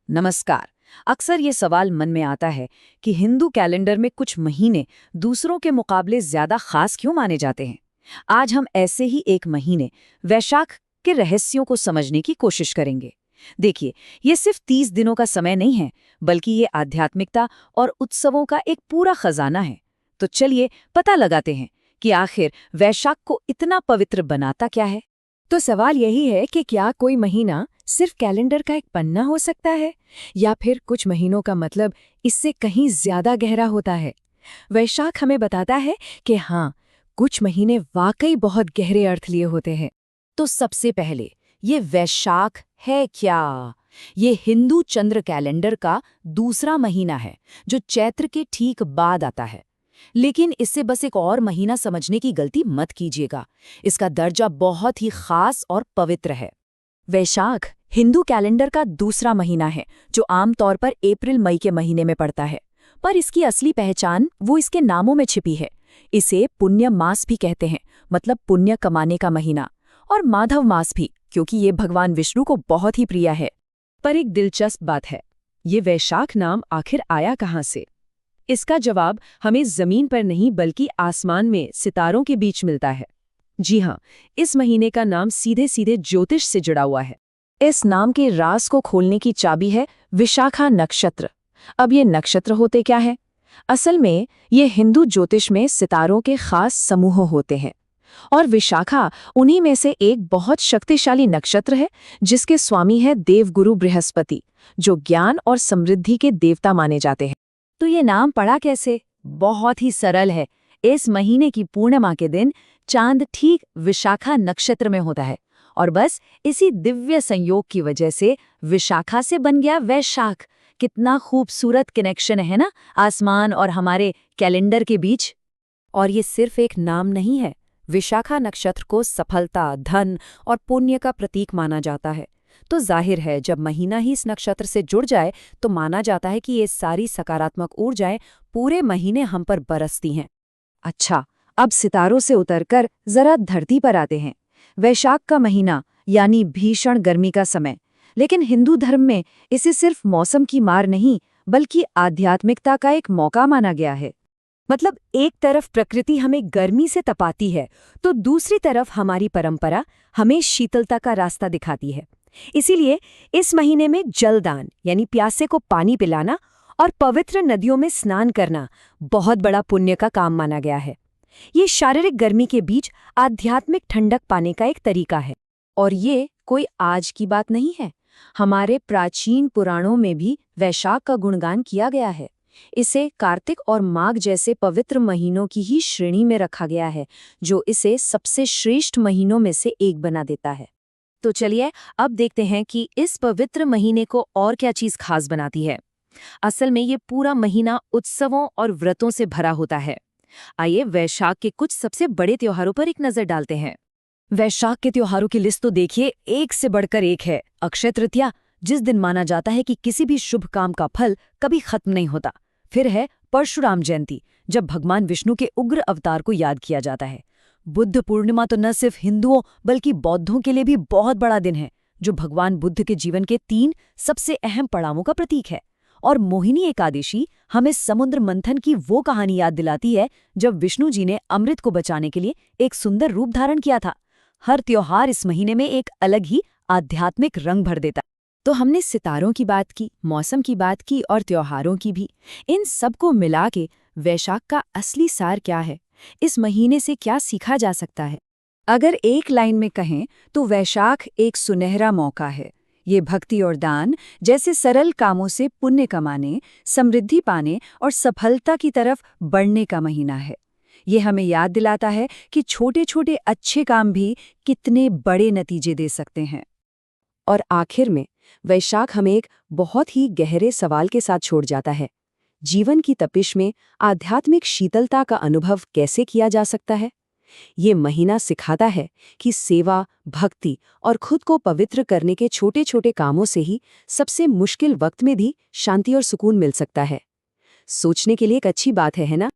नमस्कार। अक्सर ये सवाल मन में आता है कि हिंदू कैलेंडर में कुछ महीने दूसरों के मुकाबले ज्यादा खास क्यों माने जाते हैं। आज हम ऐसे ही एक महीने वैशाख के रहस्यों को समझने की कोशिश करेंगे। देखिए, ये सिर्फ 30 दिनों का समय नहीं है, बल्कि ये आध्यात्मिकता और उत्सवों का एक पूरा खजाना है। तो चलिए पता लगाते हैं कि आखिर वैशाख को इतना पवित्र बनाता क्या है। तो सवाल यही है कि क्या कोई महीना सिर्फ कैलेंडर का एक पन्ना हो सकता है या फिर कुछ महीनों का मतलब इससे कहीं ज्यादा गहरा होता है। वैशाख हमें बताता है कि हाँ, कुछ महीने वाकई बहुत गहरे अर्थ लिए होते हैं। तो सबसे पहले ये वैशाख है क्या? ये हिंदू चंद्र कैलेंडर का दूसरा महीना है जो चैत्र के ठीक बाद आता है। लेकिन इससे बस एक और महीना समझने की गलती मत कीजिएगा। इसका दर्जा बहुत ही खास और पवित्र है। वैशाख हिंदू कैलेंडर का दूसरा महीना है जो आमतौर पर अप्रैल मई के महीने में पड़ता है, पर इसकी असली पहचान वो इसके नामों में छिपी है। इसे पुण्य मास भी कहते हैं, मतलब पुण्य कमाने का महीना, और माधव मास भी, क्योंकि ये भगवान विष्णु को बहुत ही प्रिय है। पर एक दिलचस्प बात है, ये वैशाख नाम आखिर आया कहाँ से? इसका जवाब हमें जमीन पर नहीं बल्कि आसमान में सितारों के बीच मिलता है। जी हाँ, इस महीने का नाम सीधे सीधे ज्योतिष से जुड़ा हुआ है। इस नाम के राज को खोलने की चाबी है विशाखा नक्षत्र। अब ये नक्षत्र होते क्या है? असल में ये हिंदू ज्योतिष में सितारों के खास समूह होते हैं, और विशाखा उन्हीं में से एक बहुत शक्तिशाली नक्षत्र है जिसके स्वामी है देवगुरु बृहस्पति, जो ज्ञान और समृद्धि के देवता माने जाते हैं। तो ये नाम पड़ा कैसे? बहुत ही सरल है। इस महीने की पूर्णिमा के दिन चांद ठीक विशाखा नक्षत्र में होता है, और बस इसी दिव्य संयोग की वजह से विशाखा से बन गया वैशाख। कितना खूबसूरत कनेक्शन है ना, आसमान और हमारे कैलेंडर के बीच। और ये सिर्फ एक नाम नहीं है। विशाखा नक्षत्र को सफलता, धन और पुण्य का प्रतीक माना जाता है। तो जाहिर है, जब महीना ही इस नक्षत्र से जुड़ जाए तो माना जाता है कि ये सारी सकारात्मक ऊर्जाएं पूरे महीने हम पर बरसती हैं। अच्छा, अब सितारों से उतरकर जरा धरती पर आते हैं। वैशाख का महीना यानी भीषण गर्मी का समय, लेकिन हिंदू धर्म में इसे सिर्फ मौसम की मार नहीं बल्कि आध्यात्मिकता का एक मौका माना गया है। मतलब एक तरफ प्रकृति हमें गर्मी से तपाती है, तो दूसरी तरफ हमारी परंपरा हमें शीतलता का रास्ता दिखाती है। इसीलिए इस महीने में जलदान यानी प्यासे को पानी पिलाना और पवित्र नदियों में स्नान करना बहुत बड़ा पुण्य का काम माना गया है। ये शारीरिक गर्मी के बीच आध्यात्मिक ठंडक पाने का एक तरीका है। और ये कोई आज की बात नहीं है। हमारे प्राचीन पुराणों में भी वैशाख का गुणगान किया गया है। इसे कार्तिक और माघ जैसे पवित्र महीनों की ही श्रेणी में रखा गया है, जो इसे सबसे श्रेष्ठ महीनों में से एक बना देता है। तो चलिए अब देखते हैं कि इस पवित्र महीने को और क्या चीज खास बनाती है। असल में ये पूरा महीना उत्सवों और व्रतों से भरा होता है। आइए वैशाख के कुछ सबसे बड़े त्योहारों पर एक नजर डालते हैं। वैशाख के त्योहारों की लिस्ट तो देखिए, एक से बढ़कर एक है। अक्षय तृतीया, जिस दिन माना जाता है कि किसी भी शुभ काम का फल कभी खत्म नहीं होता। फिर है परशुराम जयंती, जब भगवान विष्णु के उग्र अवतार को याद किया जाता है। बुद्ध पूर्णिमा तो न सिर्फ हिंदुओं बल्कि बौद्धों के लिए भी बहुत बड़ा दिन है, जो भगवान बुद्ध के जीवन के 3 सबसे अहम पड़ावों का प्रतीक है। और मोहिनी एकादशी हमें समुद्र मंथन की वो कहानी याद दिलाती है जब विष्णु जी ने अमृत को बचाने के लिए एक सुंदर रूप धारण किया था। हर त्योहार इस महीने में एक अलग ही आध्यात्मिक रंग भर देता। तो हमने सितारों की बात की, मौसम की बात की और त्योहारों की भी। इन सबको मिला के वैशाख का असली सार क्या है? इस महीने से क्या सीखा जा सकता है? अगर एक लाइन में कहें तो वैशाख एक सुनहरा मौका है। ये भक्ति और दान जैसे सरल कामों से पुण्य कमाने, समृद्धि पाने और सफलता की तरफ बढ़ने का महीना है। ये हमें याद दिलाता है कि छोटे छोटे अच्छे काम भी कितने बड़े नतीजे दे सकते हैं। और आखिर में वैशाख हमें एक बहुत ही गहरे सवाल के साथ छोड़ जाता है। जीवन की तपिश में आध्यात्मिक शीतलता का अनुभव कैसे किया जा सकता है? ये महीना सिखाता है कि सेवा, भक्ति और खुद को पवित्र करने के छोटे छोटे कामों से ही सबसे मुश्किल वक्त में भी शांति और सुकून मिल सकता है। सोचने के लिए एक अच्छी बात है ना?